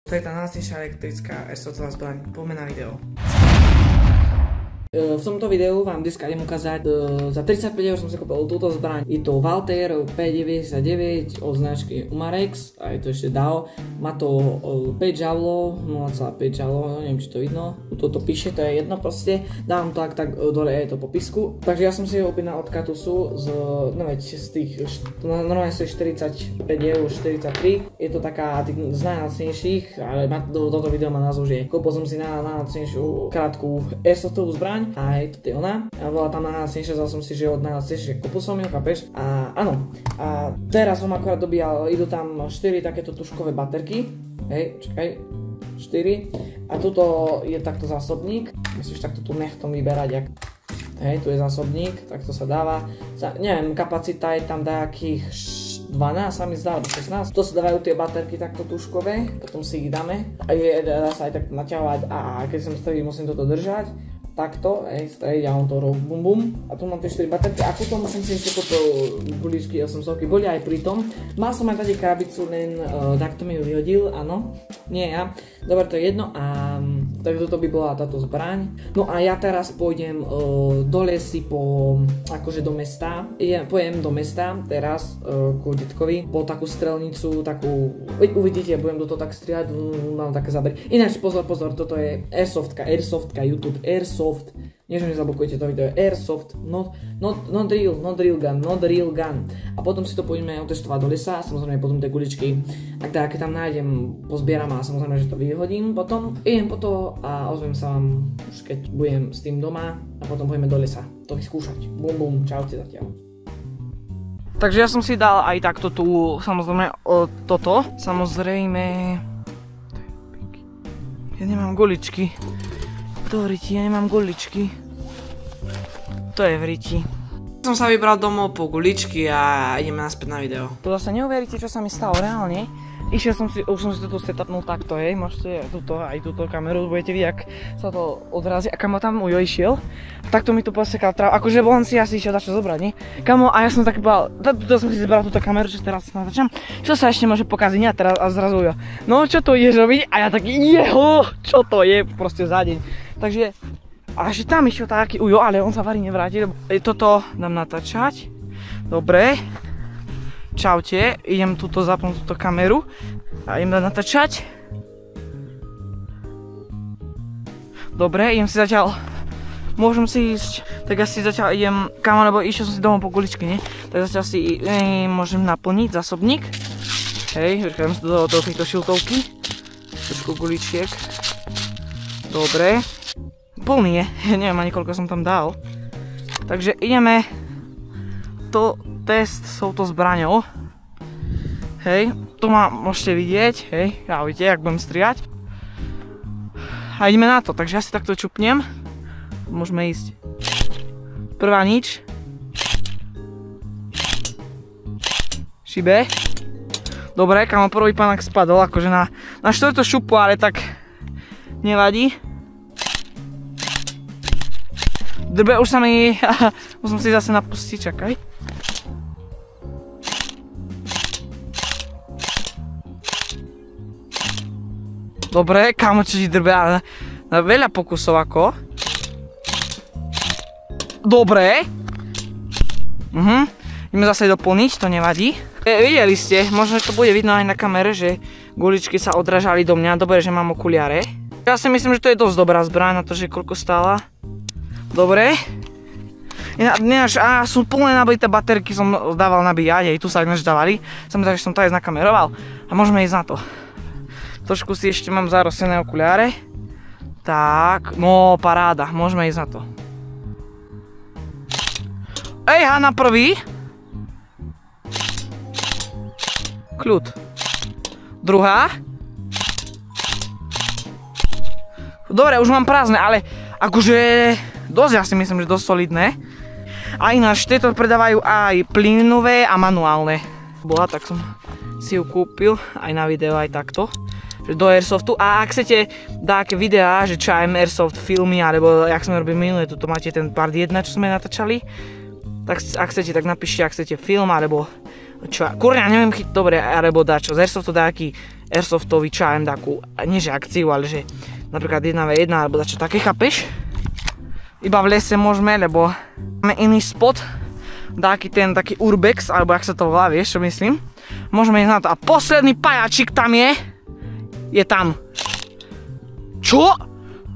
To je tá najlacnejšia elektrická airsoftová zbraň. Poďme na video. V tomto videu vám dneska idem ukázať, za 35 € som si kúpil túto zbraň. Je to Walther P99 od značky Umarex a je to ešte DAO. Má to 5 žavlov, 0,5 žavlov, neviem či to vidno. Toto píše, to je jedno proste. Dám to tak dole aj to popisku. Takže ja som si ho objednal od Katusu z tých, normálne stojí 45 €, 43. Je to taká z najlacnejších, ale toto video má názov, že kúpil som si najlacnejšiu krátku airsoftovú zbraň. A je to ona. A bola tam najlacnejšia, vzal som si, že od najlacnejšie kúpil som ju, chápeš? A áno. A teraz som akorát dobíjal, idú tam 4 takéto tuškové baterky. Hej, čakaj. 4. A tuto je takto zásobník. Musíš takto tu nechtom vyberať, hej, tu je zásobník, takto sa dáva. Neviem, kapacita je tam nejakých 12 sa mi zdá, alebo 16. To sa dávajú tie baterky takto tuškové, potom si ich dáme. A dá sa aj tak naťahovať a keď som stojí, musím toto držať. Takto, strediť a on to robí bum bum. A tu mám tie 4 baterky a potom som si ešte kúpil guličky 800, boli aj pri tom. Mal som aj tady krabicu, len takto mi ju vyhodil, áno. Nie ja. Dobre, to je jedno a tak toto by bola táto zbraň. No a ja teraz pôjdem do lesy akože do mesta. Pôjdem do mesta teraz ku detkovi po takú strelnicu, takú, uvidíte, budem do toho tak strieľať, mám také zábery. Ináč pozor, toto je airsoftka, YouTube, airsoft. Nie, že mi zablokujete to video, airsoft, not real gun. A potom si to pôjdeme otestovať do lesa, samozrejme potom tie guličky, ak tak, keď tam nájdem, pozbieram a samozrejme, že to vyhodím potom. Idem po to a ozvem sa vám už keď budem s tým doma a potom pôjdeme do lesa to vyskúšať. Bum bum, čaute zatiaľ. Takže ja som si dal aj takto tu, samozrejme toto, samozrejme, ja nemám guličky. To v riti, ja nemám guličky. To je v riti. Som sa vybral domov po guličky a ideme naspäť na video. To zase neuveríte, čo sa mi stalo reálne. Išiel som si, už som si toto setupnul takto, hej, môžete aj túto kameru, budete vidieť, ak sa to odrazí. A kamo tam Ujo išiel, takto mi to posekal trávu, akože on si asi išiel dačo zobrať, nie? Kamo, a ja som tak bál, to som si zbral túto kameru, že teraz natáčam, čo sa ešte môže pokaziť, a teraz a zrazu Ujo, no čo to ideš robiť? A ja taký, čo to je, proste za deň. Takže, až tam išiel taký Ujo, ale on sa varí nevráti, lebo toto dám natáčať, dobre. Čaute, idem tuto zapnúť túto kameru a idem natáčať. Dobre, idem si zatiaľ, môžem si ísť, tak asi zatiaľ idem, kamo, lebo išiel som si domov po guličky, nie? Tak zatiaľ si môžem naplniť zásobník. Hej, počkaj, do tejto šiltovky. Trošku guličiek. Dobre. Plný je, neviem ani koľko som tam dal. Takže ideme to test s touto zbraňou. Hej, tu ma môžete vidieť, hej, ja vidíte, jak budem striať. A ideme na to, takže ja si takto čupnem. Môžeme ísť. Prvá nič. Šibe. Dobre, kamo, prvý pánok spadol, akože na štvrtú šupu, ale tak nevadí. Drbe, už sa mi, musím si zase napustiť, čakaj. Dobre, kamo, čo ti drbe, ale na veľa pokusov ako. Dobre. Ideme zase doplniť, to nevadí. Videli ste, možno to bude vidno aj na kamere, že guličky sa odrážali do mňa. Dobre, že mám okuliare. Ja si myslím, že to je dosť dobrá zbraň na to, že koľko stála. Dobre. Ináč, sú plné nabité baterky, som dával nabíjať, aj tu sa ináč dávali. Samozrejme, že som to aj nakameroval. A môžeme ísť na to. Trošku si ešte mám zarosené okuliare. Tak, no paráda, môžeme ísť na to. Ejha, na prvý. Kľud. Druhá. Dobre, už mám prázdne, ale akože dosť, ja si myslím, že dosť solidné. A ináč, tieto predávajú aj plynové a manuálne. Bola, tak som si ju kúpil, aj na video, aj takto. Do airsoftu. A ak chcete dáke videá, že čo aj airsoft filmy, alebo jak sme robili minulé, tuto máte ten part 1, čo sme natáčali, tak ak chcete, tak napíšte, ak chcete film, alebo čo, kurňa, neviem chyť dobre, alebo dá čo, z airsoftu dáky Airsoftový čajem takú, nie že akciu, ale že napríklad 1v1 alebo dačo také, chápeš? Iba v lese môžeme, lebo máme iný spot, taký urbex, alebo jak sa to volá, vieš čo myslím? Môžeme ísť na to. A posledný pajačik tam je tam. Čo?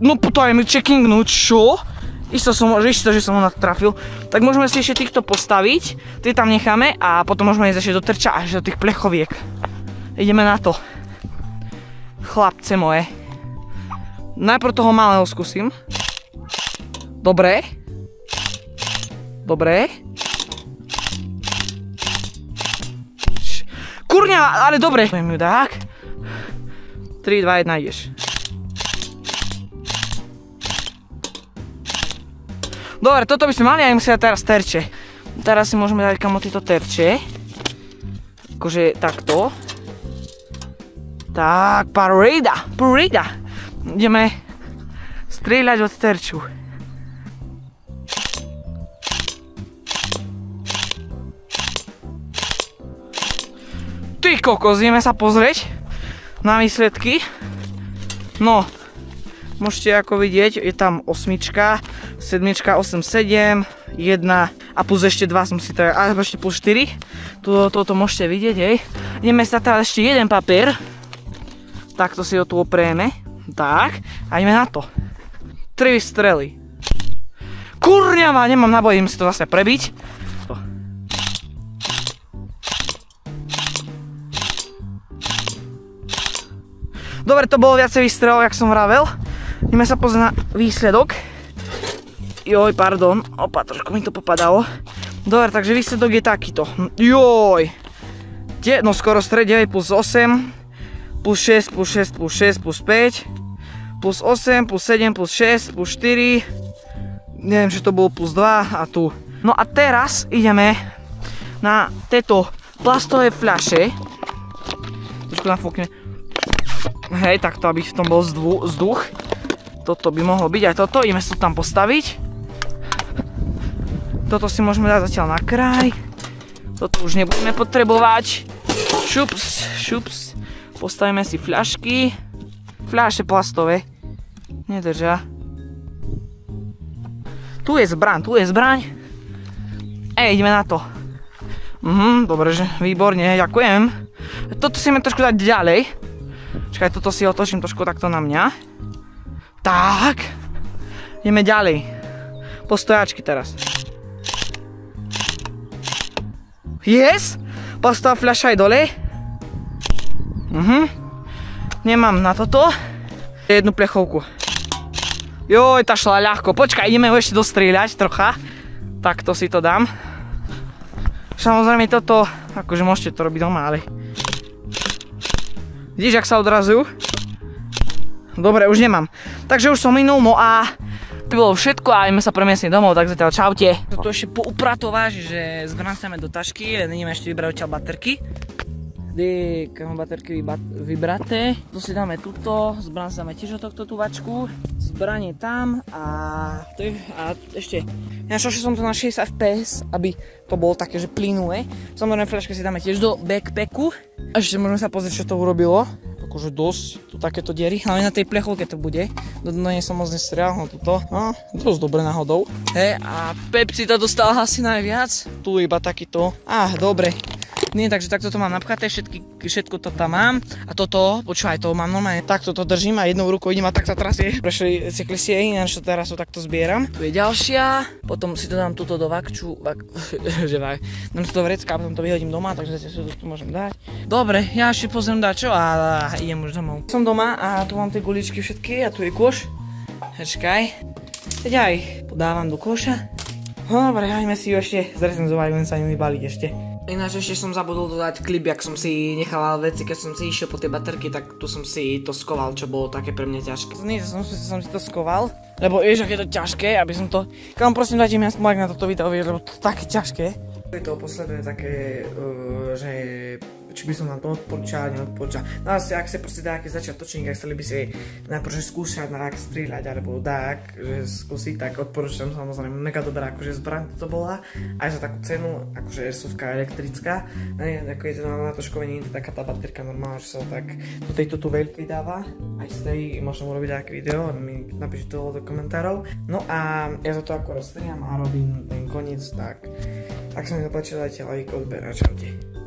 No potom mi checking, no čo? Isto, že som ho natrafil. Tak môžeme si ešte týchto postaviť, tie tam necháme a potom môžeme ísť ešte do terča až do tých plechoviek. Ideme na to. Chlapce moje. Najprv toho malého skúsim. Dobre. Dobre. Kurňa, ale dobre. Poviem ju tak. 3, 2, 1, ideš. Dobre, toto by sme mali aj musieť teraz terče. Teraz si môžeme dať kamo tieto terče. Akože takto. Tak, paráda. Ideme strieľať od terču. Ty kokos, ideme sa pozrieť na výsledky. No, môžete ako vidieť, je tam 8, 7, 8, 7, 1 a plus ešte 2 som si to, alebo ešte plus 4. Toto môžete vidieť, hej. Ideme sa teraz ešte jeden papier. Takto si ho tu oprieme. Tak, a ideme na to. 3 strely. Kurňava, nemám naboj, idem si to zase prebiť. Dobre, to bolo viacej výstrelov, jak som vravel. Ideme sa pozrieť na výsledok. Joj, pardon. Opa, trošku mi to popadalo. Dobre, takže výsledok je takýto. Joj. No skoro stred 9 plus 8. Plus 6, plus 6, plus 6, plus 5. Plus 8, plus 7, plus 6, plus 4. Neviem, či to bolo plus 2 a tu. No a teraz ideme na tieto plastové fľaše. Trošku nafúkne. Hej, takto, aby v tom bol vzduch. Toto by mohlo byť aj toto. Ideme sa to tam postaviť. Toto si môžeme dať zatiaľ na kraj. Toto už nebudeme potrebovať. Šups, šups. Postavíme si fľašky. Fľaše plastové. Nedržia. Tu je zbraň. Ideme na to. Dobre, že výborne, ďakujem. Toto si ideme trošku dať ďalej. Čakaj, toto si otočím trošku takto na mňa. Tak. Ideme ďalej. Postojačky teraz. Yes! Plastová fľaša aj dole. Nemám na toto. Jednu plechovku. Joj, tá šla ľahko. Počkaj, ideme ho ešte dostrieľať trocha. Takto si to dám. Samozrejme toto, akože môžete to robiť doma, ale... Vidíš, jak sa odrazujú? Dobre, už nemám. Takže už som minul, no a... To bolo všetko a ideme sa premiesniť domov, tak zatiaľ čaute. Toto ešte poupratováš, že zbrancame do tašky, len ideme ešte vybrať odtiaľ baterky. Kam baterky vybraté. Tu si dáme tuto, zbraň dáme tiež od tohto tuvačku. Zbraň je tam a ešte... Ja som to na 60 fps, aby to bolo také, že plynulé. Samozrejme fľašky si dáme tiež do backpacku. A ešte môžeme sa pozrieť, čo to urobilo. Akože dosť, tu takéto diery, ale na tej plechovke to bude. Do dna som moc nestrial, no tuto. No, dosť dobre náhodou. Hej, a Pepsi to dostala asi najviac. Tu iba takýto. Dobre. Nie, takže takto to mám napchaté, všetko to tam mám. A toto, počúvaj, to mám normálne, takto to držím a jednou rukou idem a tak sa trasie. Prešli cyklisti, ináč to teraz takto zbieram. Tu je ďalšia, potom si to dám tuto do dám to do vrecka a potom to vyhodím doma, takže si to tu môžem dať. Dobre, ja ešte pozriem dačo a idem už domov. Som doma a tu mám tie guličky všetky a tu je koš. Hečkaj. Teď aj podávam do koša. Dobre, hajme si ju ešte zrecenzovať, len sa nimi baliť ešte. Ináč ešte som zabudol dodať klip, jak som si nechával veci, keď som si išiel po tie baterky, tak tu som si to skoval, čo bolo také pre mňa ťažké. Nie, som si to skoval, lebo vieš, ak je to ťažké, aby som to... Kam prosím, dajte mi aspoň like na toto video, lebo to je také ťažké. Je to posledné také, že či by som vám to odporúčal, neodporúčal. No ale ak ste proste dáke začiatočník, ak chceli by si najprv skúšať na ak strieľať, alebo dák, že skúsiť, tak odporúčam, samozrejme mega dobrá akože zbraň to bola, aj za takú cenu, akože airsoftka elektrická, ako je to na to školenie, taká tá baterka normálna, že sa tak do tejto tu veľkej dáva, aj z tej môžem urobiť také video, mi napíšte to do komentárov. No a ja za to ako rozstriam a robím ten koniec, tak ak sa mi to páčilo, dajte like, odber a čaute.